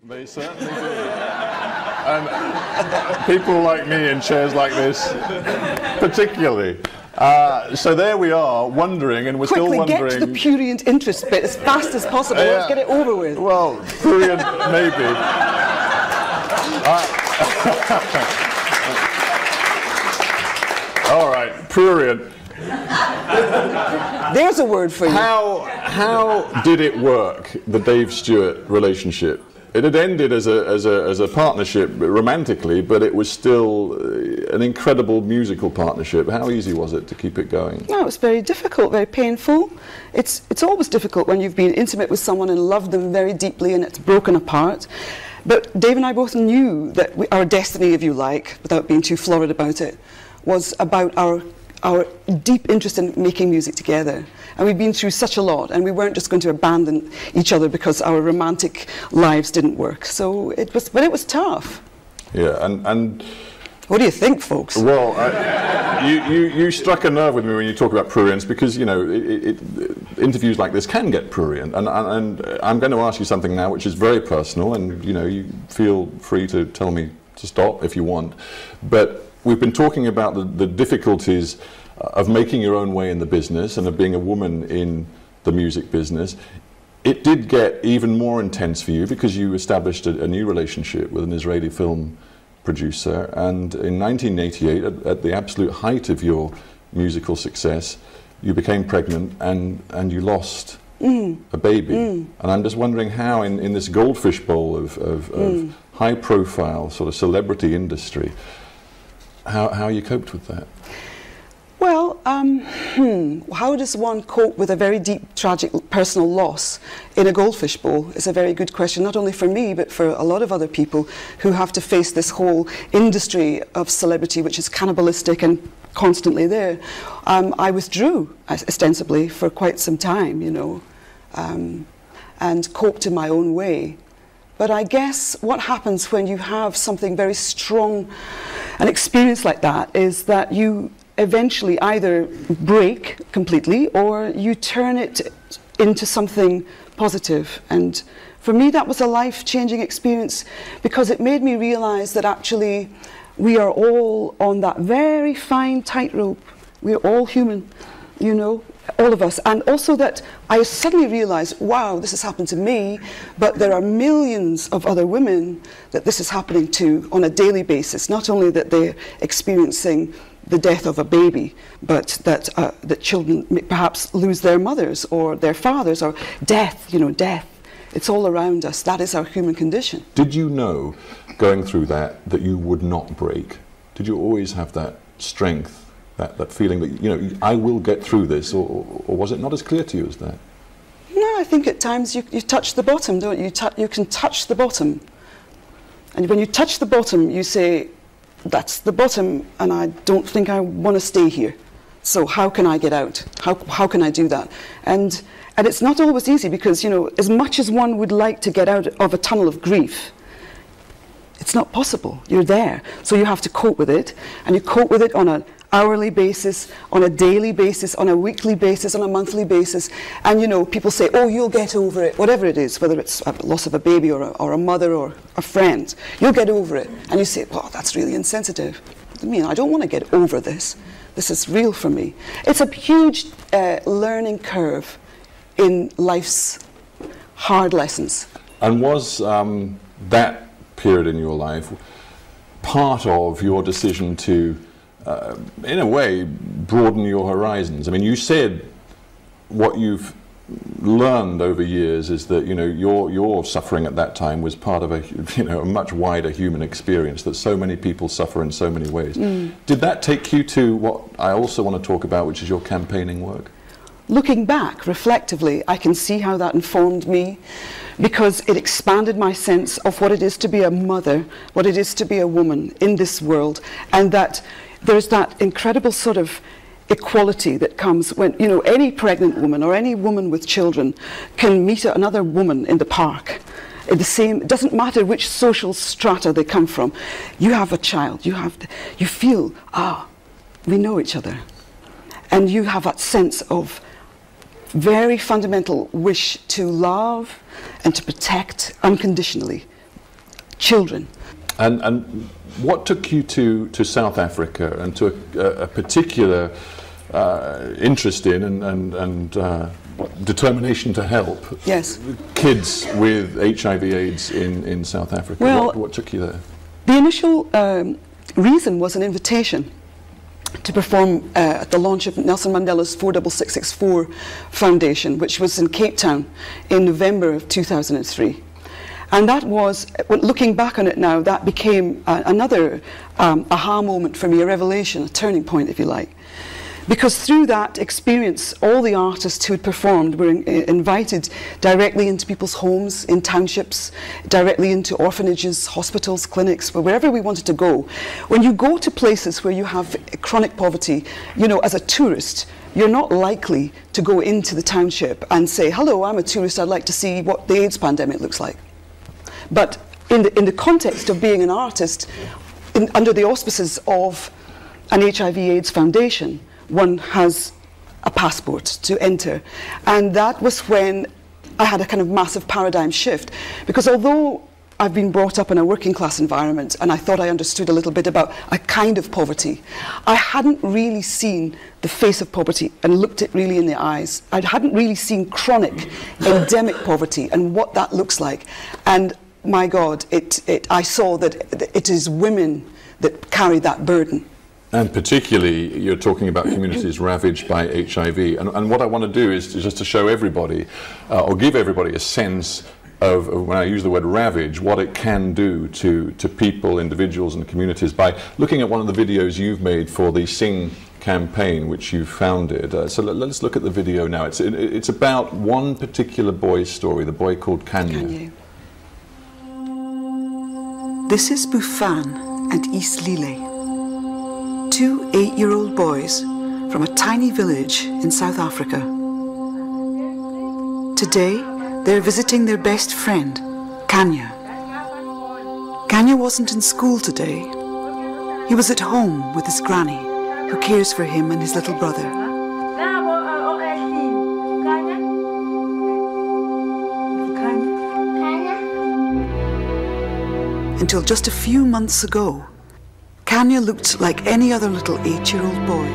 They certainly do. And people like me in chairs like this, particularly. So there we are, wondering, and we're still wondering. Quickly get to the prurient interest bit as fast as possible. Let's get it over with. Well, prurient, maybe. All right, prurient. There's a word for you. How did it work, the Dave Stewart relationship? It had ended as a partnership romantically, but it was still an incredible musical partnership. How easy was it to keep it going? No, it was very difficult, very painful. It's always difficult when you've been intimate with someone and loved them very deeply and it's broken apart. But Dave and I both knew that our destiny, if you like, without being too florid about it, was about our deep interest in making music together. And we'd been through such a lot, and we weren't just going to abandon each other because our romantic lives didn't work. So it was tough. Yeah, and what do you think, folks? Well, you struck a nerve with me when you talk about prurience, because, you know, interviews like this can get prurient. And I'm going to ask you something now which is very personal, and, you know, you feel free to tell me to stop if you want. But we've been talking about the difficulties of making your own way in the business and of being a woman in the music business. It did get even more intense for you because you established a new relationship with an Israeli film producer, and in 1988, at the absolute height of your musical success, you became pregnant and you lost a baby. And I'm just wondering how in this goldfish bowl of high profile sort of celebrity industry, how you coped with that? Well, how does one cope with a very deep, tragic personal loss in a goldfish bowl is a very good question, not only for me, but for a lot of other people who have to face this whole industry of celebrity, which is cannibalistic and constantly there. I withdrew, ostensibly, for quite some time, you know, and coped in my own way. But I guess what happens when you have something very strong, an experience like that, is that you eventually either break completely or you turn it into something positive. And for me, that was a life-changing experience because it made me realize that actually we are all on that very fine tightrope. We're all human, you know, all of us. And also that I suddenly realized, wow, this has happened to me, but there are millions of other women that this is happening to on a daily basis. Not only that they're experiencing the death of a baby, but that children may perhaps lose their mothers or their fathers, or death, you know, death. It's all around us. That is our human condition. Did you know, going through that you would not break? Did you always have that strength, that feeling that, you know, I will get through this, or was it not as clear to you as that? No, I think at times you touch the bottom, don't you? You can touch the bottom. And when you touch the bottom, you say, that's the bottom, and I don't think I want to stay here. So how can I get out? How can I do that? And it's not always easy because, you know, as much as one would like to get out of a tunnel of grief, it's not possible. You're there. So you have to cope with it, and you cope with it on an hourly basis, on a daily basis, on a weekly basis, on a monthly basis. And, you know, people say, oh, you'll get over it, whatever it is, whether it's a loss of a baby or a mother or a friend, you'll get over it. And you say, well, that's really insensitive. I mean, I don't want to get over this. This is real for me. It's a huge learning curve in life's hard lessons. And was that period in your life part of your decision to in a way, broaden your horizons? I mean, you said what you've learned over years is that, you know, your suffering at that time was part of a much wider human experience, that so many people suffer in so many ways. Did that take you to what I also want to talk about, which is your campaigning work? Looking back reflectively, I can see how that informed me, because it expanded my sense of what it is to be a mother, what it is to be a woman in this world, and that there's that incredible sort of equality that comes when, you know, any pregnant woman or any woman with children can meet another woman in the park. In the same, it doesn't matter which social strata they come from. You have a child, you feel, we know each other. And you have that sense of very fundamental wish to love and to protect unconditionally children. And what took you to South Africa and to a particular interest in and determination to help kids with HIV/AIDS in South Africa? Well, what took you there? The initial reason was an invitation to perform at the launch of Nelson Mandela's 46664 Foundation, which was in Cape Town in November of 2003. And that was, looking back on it now, that became another aha moment for me, a revelation, a turning point, if you like. Because through that experience, all the artists who had performed were invited directly into people's homes, in townships, directly into orphanages, hospitals, clinics, wherever we wanted to go. When you go to places where you have chronic poverty, you know, as a tourist, you're not likely to go into the township and say, hello, I'm a tourist, I'd like to see what the AIDS pandemic looks like. But in the context of being an artist, under the auspices of an HIV/AIDS foundation, one has a passport to enter. And that was when I had a kind of massive paradigm shift. Because although I've been brought up in a working class environment and I thought I understood a little bit about a kind of poverty, I hadn't really seen the face of poverty and looked it really in the eyes. I hadn't really seen chronic, endemic poverty and what that looks like. And my God, I saw that it is women that carry that burden. And particularly, you're talking about communities ravaged by HIV. And what I want to do is just to show everybody, or give everybody a sense of, when I use the word ravage, what it can do to people, individuals and communities by looking at one of the videos you've made for the Sing campaign, which you founded. So let's look at the video now. It's about one particular boy's story, the boy called Kanya. This is Bufan and Islile. Two 8-year-old boys from a tiny village in South Africa. Today, they're visiting their best friend, Kanya. Kanya wasn't in school today. He was at home with his granny, who cares for him and his little brother. Until just a few months ago, Kanya looked like any other little 8-year-old boy.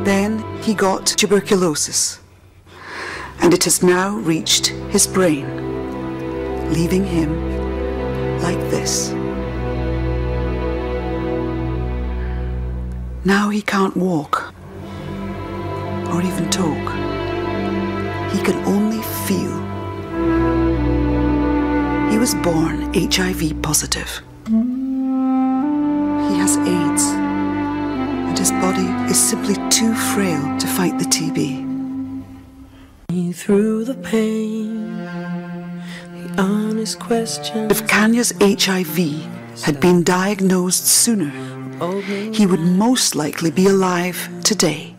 Then he got tuberculosis, and it has now reached his brain, leaving him like this. Now he can't walk or even talk. He can only feel. He was born HIV positive. He has AIDS, and his body is simply too frail to fight the TB. Through the pain, the honest question. If Kanya's HIV had been diagnosed sooner, he would most likely be alive today.